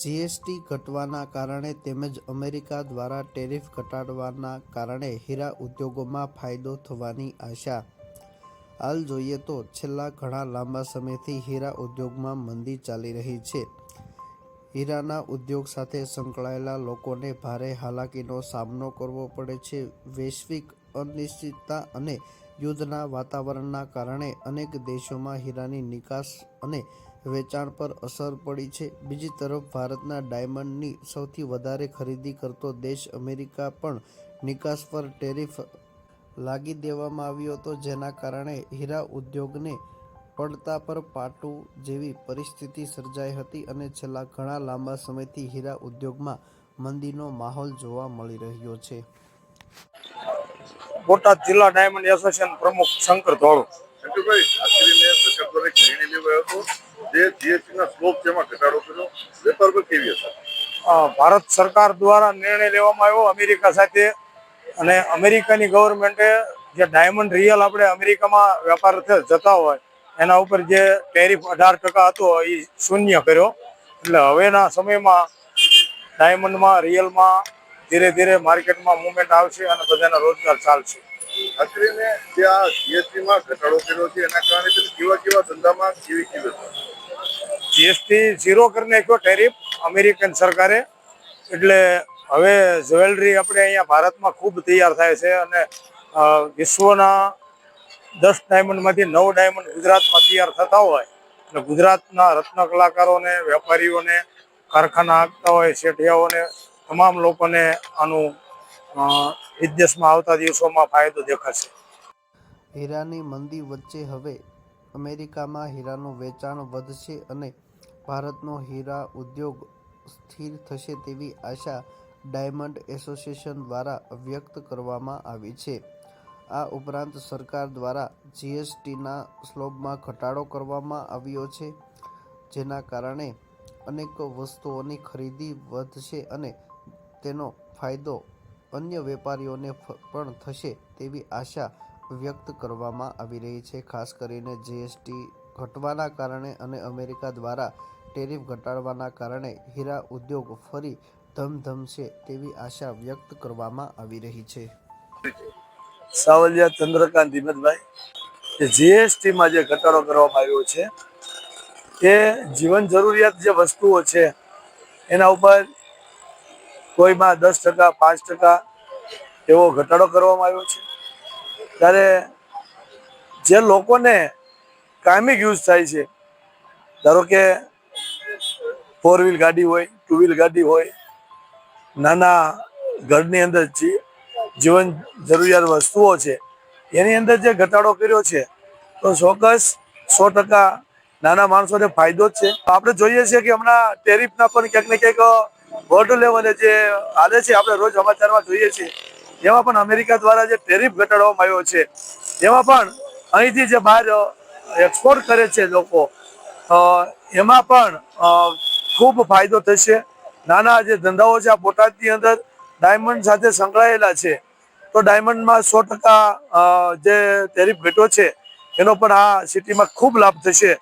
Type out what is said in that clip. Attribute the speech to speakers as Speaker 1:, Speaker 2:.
Speaker 1: GST ઘટવાના કારણે તેમજ America દ્વારા ટેરિફ ઘટાડવાના કારણે હીરા ઉદ્યોગોમાં ફાયદો થવાની આશા। હાલ જોઈએ તો છેલ્લા ઘણા લાંબા સમયથી હીરા ઉદ્યોગમાં મંદી ચાલી રહી છે। હીરાના ઉદ્યોગ સાથે સંકળાયેલા લોકોને ભારે હાલાકીનો સામનો કરવો પડે છે। વૈશ્વિક અનિશ્ચિતતા અને યુદ્ધના વાતાવરણના કારણે અનેક દેશોમાં હીરાની નિકાસ અને વેચાણ પર અસર પડી છે। બીજી તરફ ભારતના ડાયમંડની સૌથી વધારે ખરીદી કરતો દેશ અમેરિકા પણ નિકાસ પર ટેરિફ લાગી દેવામાં આવ્યો હતો, જેના કારણે હીરા ઉદ્યોગને પડતા પર પાટું જેવી પરિસ્થિતિ સર્જાઈ હતી અને છેલ્લા ઘણા લાંબા સમયથી હીરા ઉદ્યોગમાં મંદીનો માહોલ જોવા મળી રહ્યો છે।
Speaker 2: બોટાદ જિલ્લા ડાયમંડ એસોસિએશન પ્રમુખ શંકર ધોળુ।
Speaker 3: શંકરભાઈ, આખરીને સરકાર દ્વારા એક નિર્ણય લેવાયો હતો જે જીએસટીના સ્લોપ જેમાં ઘટાડો કર્યો, વેપાર પર કેવી અસર?
Speaker 2: ભારત સરકાર દ્વારા નિર્ણય લેવામાં આવ્યો અમેરિકા સાથે, અને અમેરિકાની ગવર્મેન્ટે જે ડાયમંડ રિયલ આપણે અમેરિકામાં વેપાર જતા હોય એના ઉપર જે ટેરિફ 18% હતો એ શૂન્ય કર્યો। એટલે હવેના સમયમાં ડાયમંડમાં રિયલમાં ધીરે ધીરે માર્કેટમાં મુવમેન્ટ આવશે અને બધાના રોજગાર ચાલશે।
Speaker 3: આખરીને જે આ જીએસટીમાં ઘટાડો કર્યો છે એના કારણે કેવા કેવા ધંધામાં કેવી કેવી અસર?
Speaker 2: જીએસટી 0 કરી નાખ્યો ટેરિફ અમેરિકન સરકારે। એટલે હવે જ્વેલરી આપણે અહીંયા ભારતમાં ખૂબ તૈયાર થાય છે અને વિશ્વના 10 ડાયમંડમાંથી 9 ડાયમંડ ગુજરાતમાં તૈયાર થતા હોય એટલે ગુજરાતના રત્ન કલાકારોને, વેપારીઓને, કારખાના આપતા હોય શેઠિયાઓને, તમામ લોકોને આનું વિદેશમાં આવતા દિવસોમાં ફાયદો દેખાશે।
Speaker 1: હીરાની મંદી વચ્ચે હવે અમેરિકામાં હીરાનું વેચાણ વધશે અને ભારતનો હીરા ઉદ્યોગ સ્થિર થશે તેવી આશા ડાયમંડ એસોસિએશન દ્વારા વ્યક્ત કરવામાં આવી છે। આ ઉપરાંત સરકાર દ્વારા જીએસટીના સ્લોબમાં ઘટાડો કરવામાં આવ્યો છે, જેના કારણે અનેક વસ્તુઓની ખરીદી વધશે અને તેનો ફાયદો અન્ય વેપારીઓને પણ થશે તેવી આશા વ્યક્ત કરવામાં આવી રહી છે। ખાસ કરીને જીએસટી ઘટવાના કારણે અને અમેરિકા દ્વારા ટેરિફ ઘટાડવાના કારણે હીરા ઉદ્યોગ ફરી ધમધમશે તેવી આશા વ્યક્ત કરવામાં આવી રહી છે।
Speaker 4: સાવલિયા ચંદ્રકાંત હિંમતભાઈ, કે જીએસટીમાં જે ઘટાડો કરવામાં આવ્યો છે એ જીવન જરૂરિયાત જે વસ્તુઓ છે એના ઉપર કોઈમાં 10%, 5% એવો ઘટાડો કરવામાં આવ્યો છે। ત્યારે જે લોકોને કાયમિક યુઝ થાય છે, ધારો કે 4 વ્હીલ ગાડી હોય, 2 વ્હીલ ગાડી હોય, નાના ઘરની અંદર જીવન જરૂરિયાત વસ્તુઓ છે એની અંદર જે ઘટાડો કર્યો છે તો ચોક્કસ 100% નાના માણસોને ફાયદો જ છે। આપણે જોઈએ છીએ કે હમણાં ટેરિફના પણ ક્યાંક ને ક્યાંક વર્લ્ડ લેવલે જે હાલે છે, આપણે રોજ સમાચારમાં જોઈએ છીએ, એમાં પણ અમેરિકા દ્વારા જે ટેરિફ ઘટાડવામાં આવ્યો છે એમાં પણ અહીંથી જે બહાર એક્સપોર્ટ કરે છે લોકો, એમાં પણ ખૂબ ફાયદો થશે। નાના જે ધંધાઓ છે આ બોટાદની અંદર ડાયમંડ સાથે સંકળાયેલા છે તો ડાયમંડમાં 100% જે ટેરિફ ઘટ્યો છે એનો પણ આ સિટીમાં ખૂબ લાભ થશે।